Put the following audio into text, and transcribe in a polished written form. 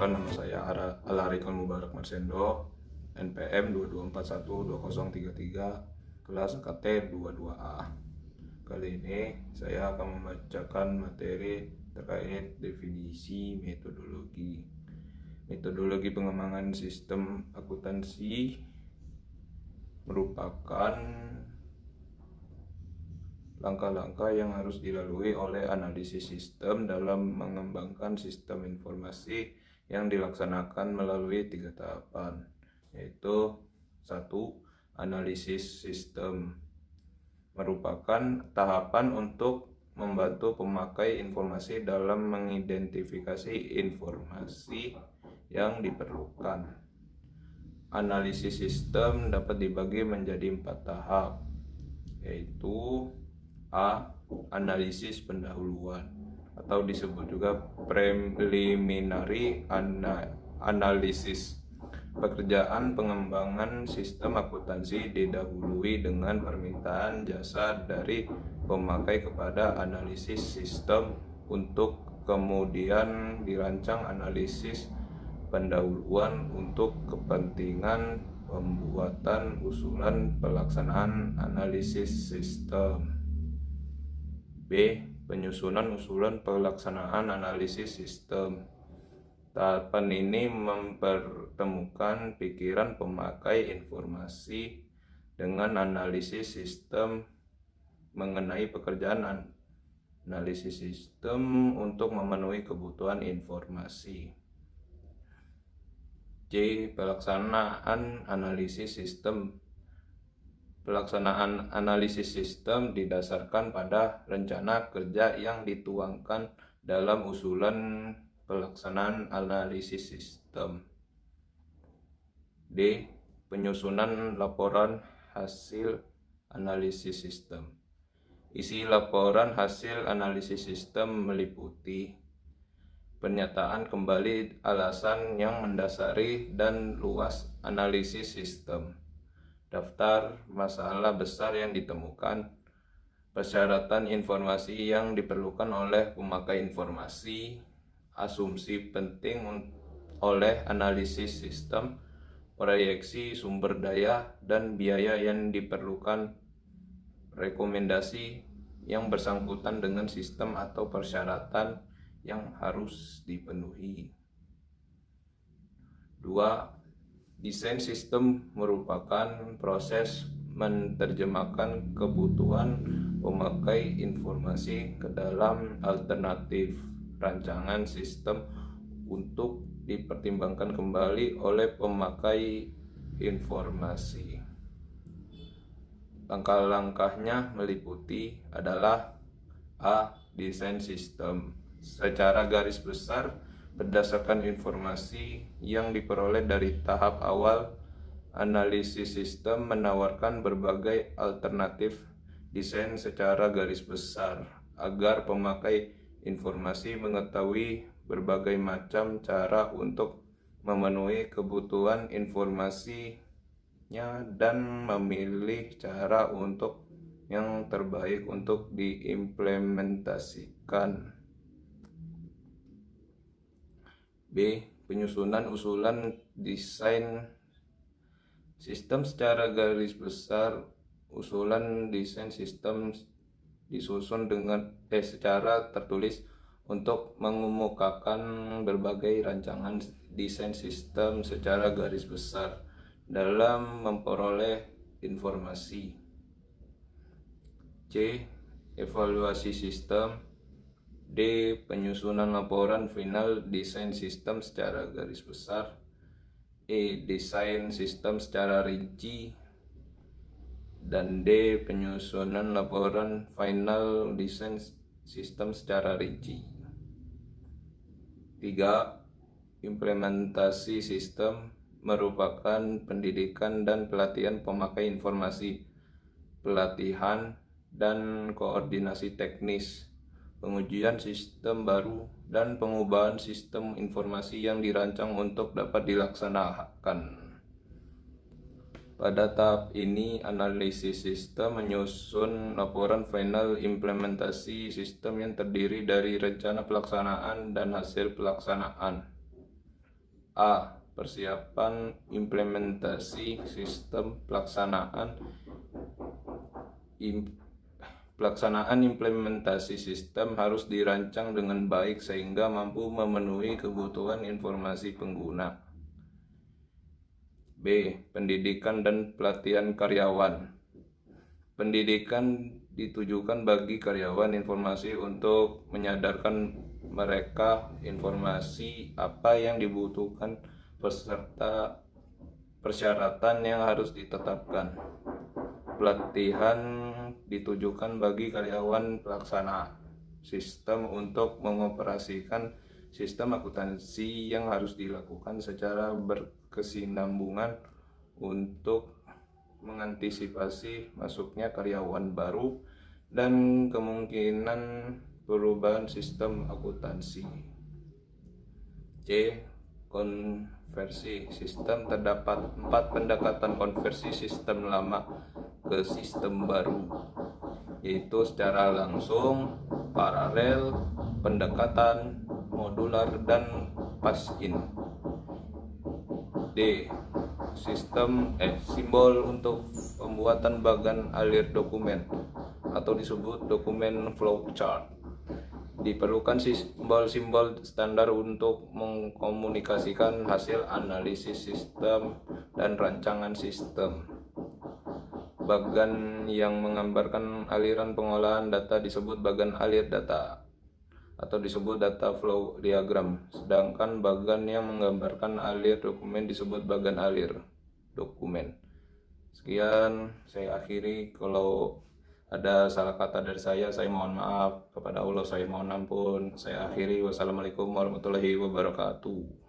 Perkenalkan, nama saya Alarikal Mubarak Marsendo, NPM 22412033, kelas KT 22A. Kali ini saya akan membacakan materi terkait definisi metodologi. Metodologi pengembangan sistem akuntansi merupakan langkah-langkah yang harus dilalui oleh analisis sistem dalam mengembangkan sistem informasi yang dilaksanakan melalui 3 tahapan, yaitu 1. Analisis sistem merupakan tahapan untuk membantu pemakai informasi dalam mengidentifikasi informasi yang diperlukan. Analisis sistem dapat dibagi menjadi 4 tahap, yaitu A. Analisis pendahuluan atau disebut juga preliminary analysis. Pekerjaan pengembangan sistem akuntansi didahului dengan permintaan jasa dari pemakai kepada analisis sistem untuk kemudian dirancang analisis pendahuluan untuk kepentingan pembuatan usulan pelaksanaan analisis sistem. B. Penyusunan usulan pelaksanaan analisis sistem. Tahapan ini mempertemukan pikiran pemakai informasi dengan analisis sistem mengenai pekerjaan analisis sistem untuk memenuhi kebutuhan informasi. C. Pelaksanaan analisis sistem. Pelaksanaan analisis sistem didasarkan pada rencana kerja yang dituangkan dalam usulan pelaksanaan analisis sistem. D. Penyusunan laporan hasil analisis sistem. Isi laporan hasil analisis sistem meliputi pernyataan kembali alasan yang mendasari dan luas analisis sistem, daftar masalah besar yang ditemukan, persyaratan informasi yang diperlukan oleh pemakai informasi, asumsi penting oleh analisis sistem, proyeksi sumber daya dan biaya yang diperlukan, rekomendasi yang bersangkutan dengan sistem atau persyaratan yang harus dipenuhi. 2. Desain sistem merupakan proses menerjemahkan kebutuhan pemakai informasi ke dalam alternatif rancangan sistem untuk dipertimbangkan kembali oleh pemakai informasi. Langkah-langkahnya meliputi adalah A. Desain sistem. Secara garis besar, berdasarkan informasi yang diperoleh dari tahap awal, analisis sistem menawarkan berbagai alternatif desain secara garis besar agar pemakai informasi mengetahui berbagai macam cara untuk memenuhi kebutuhan informasinya dan memilih cara untuk yang terbaik untuk diimplementasikan. B. Penyusunan usulan desain sistem. Secara garis besar, usulan desain sistem disusun secara tertulis untuk mengemukakan berbagai rancangan desain sistem secara garis besar dalam memperoleh informasi. C. Evaluasi sistem. D. Penyusunan laporan final desain sistem secara garis besar. E. Desain sistem secara rinci. Dan D. Penyusunan laporan final desain sistem secara rinci. 3. Implementasi sistem merupakan pendidikan dan pelatihan pemakai informasi, pelatihan dan koordinasi teknis, pengujian sistem baru, dan pengubahan sistem informasi yang dirancang untuk dapat dilaksanakan. Pada tahap ini, analisis sistem menyusun laporan final implementasi sistem yang terdiri dari rencana pelaksanaan dan hasil pelaksanaan. A. Persiapan implementasi sistem pelaksanaan implementasi sistem harus dirancang dengan baik sehingga mampu memenuhi kebutuhan informasi pengguna. B. Pendidikan dan pelatihan karyawan. Pendidikan ditujukan bagi karyawan informasi untuk menyadarkan mereka informasi apa yang dibutuhkan beserta persyaratan yang harus ditetapkan. Pelatihan ditujukan bagi karyawan pelaksana sistem untuk mengoperasikan sistem akuntansi yang harus dilakukan secara berkesinambungan untuk mengantisipasi masuknya karyawan baru dan kemungkinan perubahan sistem akuntansi. C. Konversi sistem. Terdapat 4 pendekatan konversi sistem lama ke sistem baru, yaitu secara langsung, paralel, pendekatan, modular, dan pass-in. D. Simbol untuk pembuatan bagan alir dokumen atau disebut dokumen flowchart. Diperlukan simbol-simbol standar untuk mengkomunikasikan hasil analisis sistem dan rancangan sistem. Bagan yang menggambarkan aliran pengolahan data disebut bagan alir data atau disebut data flow diagram, sedangkan bagan yang menggambarkan alir dokumen disebut bagan alir dokumen. Sekian, saya akhiri. Kalau ada salah kata dari saya mohon maaf. Kepada Allah saya mohon ampun. Saya akhiri. Wassalamualaikum warahmatullahi wabarakatuh.